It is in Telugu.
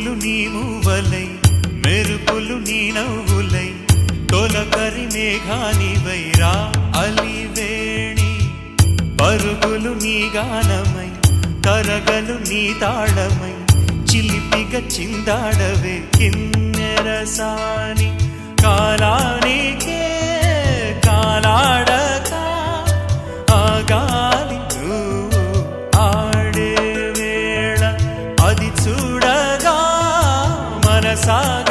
ఉరుములు నీ మూవలై మెరుపులు నీ నవ్వులై తొలకరి మేఘానివై రా అలివేణి పరుగులు నీ గానమై తరగలు నీ తాళమై చిలిపిగా చిందాడవే కిన్నెరసాని కాలానికే కాలాడక ఆగాలి ఆడే వేళ అది చూడగా మనసాగ